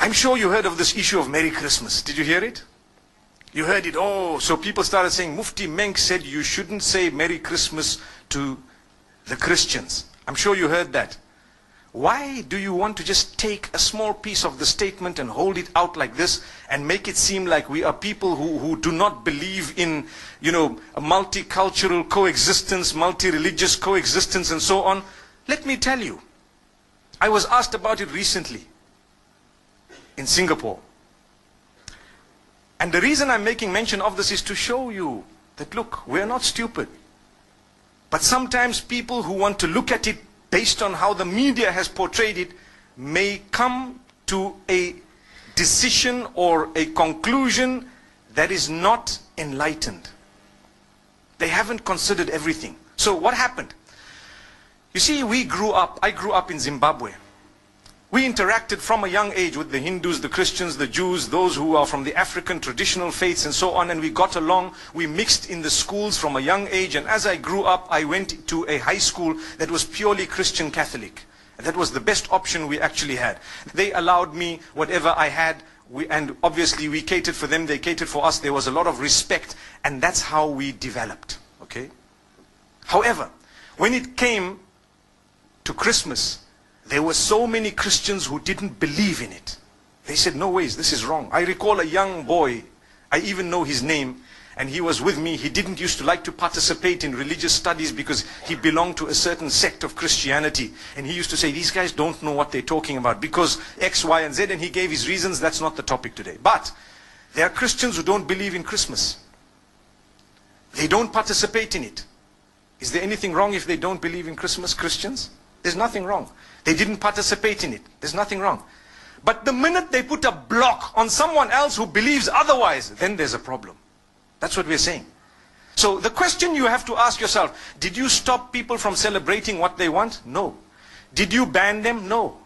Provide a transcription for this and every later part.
I'm sure you heard of this issue of Merry Christmas. Did you hear it? You heard it. Oh, so people started saying, Mufti Menk said you shouldn't say Merry Christmas to the Christians. I'm sure you heard that. Why do you want to just take a small piece of the statement and hold it out like this and make it seem like we are people who do not believe in, you know, a multicultural coexistence, multi-religious coexistence and so on? Let me tell you, I was asked about it recently in Singapore. And the reason I'm making mention of this is to show you that, look, we're not stupid. But sometimes people who want to look at it based on how the media has portrayed it may come to a decision or a conclusion that is not enlightened. They haven't considered everything. So what happened? You see, I grew up in Zimbabwe. We interacted from a young age with the Hindus, the Christians, the Jews, those who are from the African traditional faiths and so on, and we got along. We mixed in the schools from a young age, and as I grew up, I went to a high school that was purely Christian Catholic. That was the best option we actually had. They allowed me whatever I had, and obviously we catered for them, they catered for us. There was a lot of respect, and that's how we developed. Okay? However, when it came to Christmas, there were so many Christians who didn't believe in it. They said, no ways, this is wrong. I recall a young boy, I even know his name, and he was with me. He didn't used to like to participate in religious studies because he belonged to a certain sect of Christianity. And he used to say, these guys don't know what they're talking about because X, Y, and Z, and he gave his reasons. That's not the topic today. But there are Christians who don't believe in Christmas. They don't participate in it. Is there anything wrong if they don't believe in Christmas, Christians? There's nothing wrong. They didn't participate in it. There's nothing wrong. But the minute they put a block on someone else who believes otherwise, then there's a problem. That's what we're saying. So the question you have to ask yourself, did you stop people from celebrating what they want? No. Did you ban them? No.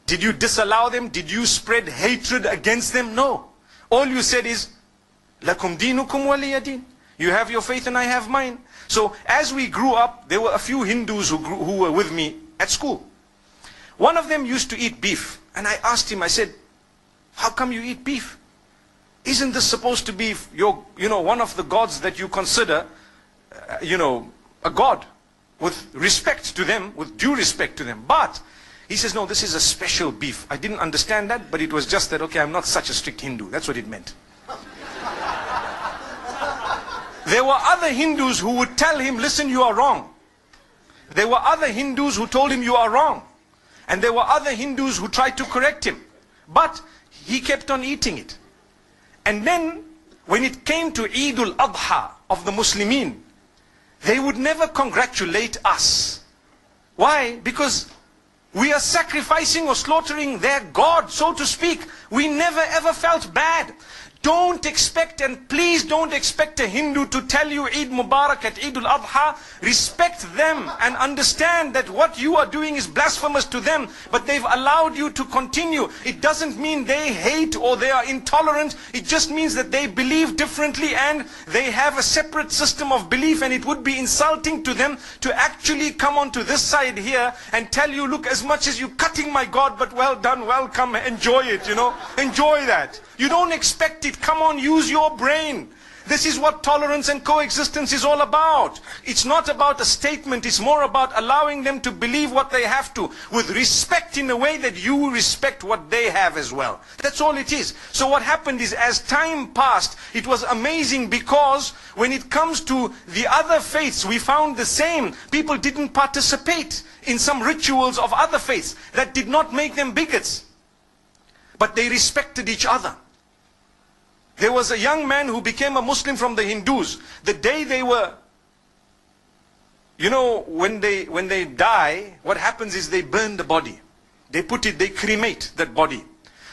Did you disallow them? Did you spread hatred against them? No. All you said is, Lakum dinukum waliya din. You have your faith and I have mine. So as we grew up, there were a few Hindus who were with me at school. One of them used to eat beef. And I asked him, I said, how come you eat beef? Isn't this supposed to be one of the gods that you consider, a god with respect to them, with due respect to them? But he says, no, this is a special beef. I didn't understand that, but it was just that, okay, I'm not such a strict Hindu. That's what it meant. There were other Hindus who would tell him, listen, you are wrong. There were other Hindus who told him you are wrong. And there were other Hindus who tried to correct him. But he kept on eating it. And then, when it came to Eid al-Adha of the Muslimin, they would never congratulate us. Why? Because we are sacrificing or slaughtering their God, so to speak. We never ever felt bad. Don't expect, and please don't expect a Hindu to tell you Eid Mubarak at Eid al-Adha. Respect them and understand that what you are doing is blasphemous to them, but they've allowed you to continue. It doesn't mean they hate or they are intolerant. It just means that they believe differently and they have a separate system of belief, and it would be insulting to them to actually come onto this side here and tell you, look, as much as you're cutting my God, but well done, welcome, enjoy it, enjoy that. You don't expect it. Come on, use your brain. This is what tolerance and coexistence is all about. It's not about a statement. It's more about allowing them to believe what they have to, with respect in a way that you respect what they have as well. That's all it is. So what happened is, as time passed, it was amazing, because when it comes to the other faiths, we found the same. People didn't participate in some rituals of other faiths. That did not make them bigots. But they respected each other. There was a young man who became a Muslim from the Hindus. The day they were, when they die, what happens is they burn the body. They cremate that body.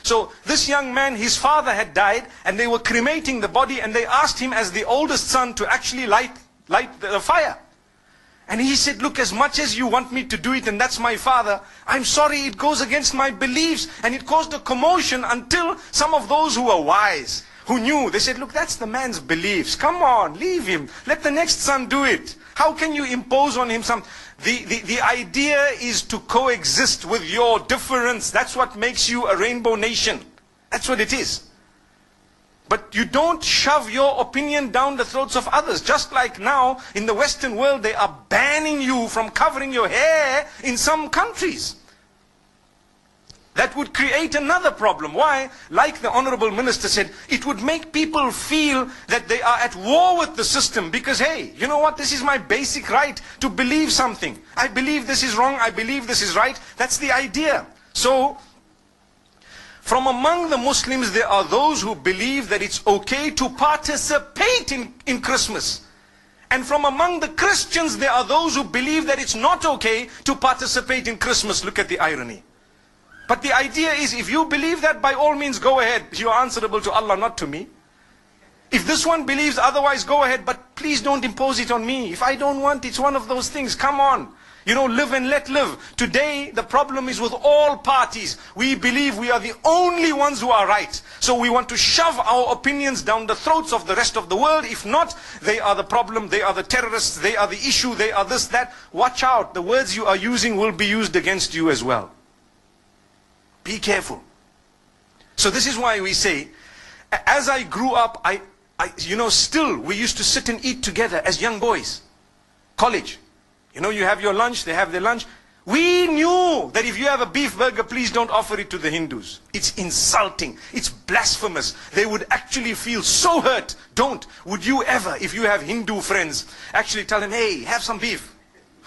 So this young man, his father had died, and they were cremating the body, and they asked him as the oldest son to actually light the fire. And he said, look, as much as you want me to do it, and that's my father, I'm sorry, it goes against my beliefs. And it caused a commotion until some of those who were wise, who knew. They said, look, that's the man's beliefs. Come on, leave him. Let the next son do it. How can you impose on him some... The idea is to coexist with your difference. That's what makes you a rainbow nation. That's what it is. But you don't shove your opinion down the throats of others. Just like now, in the Western world, they are banning you from covering your hair in some countries. That would create another problem. Why? Like the Honorable Minister said, it would make people feel that they are at war with the system. Because, hey, you know what? This is my basic right to believe something. I believe this is wrong. I believe this is right. That's the idea. So, from among the Muslims, there are those who believe that it's okay to participate in Christmas. And from among the Christians, there are those who believe that it's not okay to participate in Christmas. Look at the irony. But the idea is, if you believe that, by all means, go ahead. You are answerable to Allah, not to me. If this one believes otherwise, go ahead. But please don't impose it on me. If I don't want, it's one of those things. Come on. You know, live and let live. Today, the problem is with all parties. We believe we are the only ones who are right. So we want to shove our opinions down the throats of the rest of the world. If not, they are the problem, they are the terrorists, they are the issue, they are this, that. Watch out. The words you are using will be used against you as well. Be careful. So this is why we say, as I grew up, still we used to sit and eat together as young boys. College. You know, you have your lunch, they have their lunch. We knew that if you have a beef burger, please don't offer it to the Hindus. It's insulting. It's blasphemous. They would actually feel so hurt. Don't. Would you ever, if you have Hindu friends, actually tell them, hey, have some beef?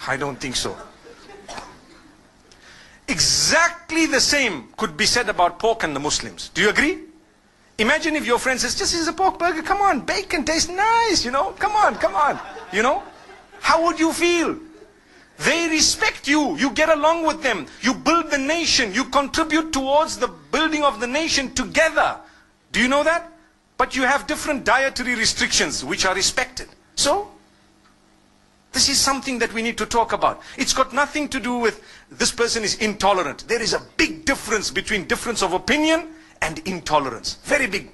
I don't think so. Exactly the same could be said about pork and the Muslims. Do you agree? Imagine if your friend says, just is a pork burger, come on, bacon tastes nice, you know, come on, you know. How would you feel? They respect you, you get along with them, you build the nation, you contribute towards the building of the nation together. Do you know that? But you have different dietary restrictions which are respected. So, this is something that we need to talk about. It's got nothing to do with this person is intolerant. There is a big difference between difference of opinion and intolerance. Very big.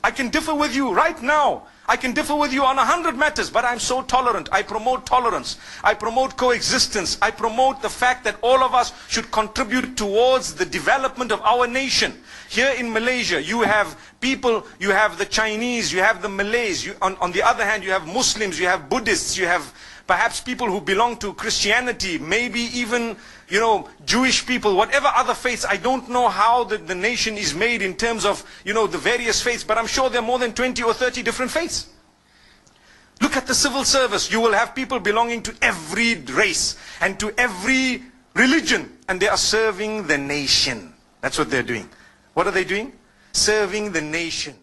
I can differ with you right now. I can differ with you on 100 matters, but I'm so tolerant. I promote tolerance. I promote coexistence. I promote the fact that all of us should contribute towards the development of our nation. Here in Malaysia, you have people, you have the Chinese, you have the Malays. On the other hand, you have Muslims, you have Buddhists, you have perhaps people who belong to Christianity, maybe even, you know, Jewish people, whatever other faiths. I don't know how the nation is made in terms of, you know, the various faiths, but I'm sure there are more than 20 or 30 different faiths. Look at the civil service. You will have people belonging to every race and to every religion, and they are serving the nation. That's what they're doing. What are they doing? Serving the nation.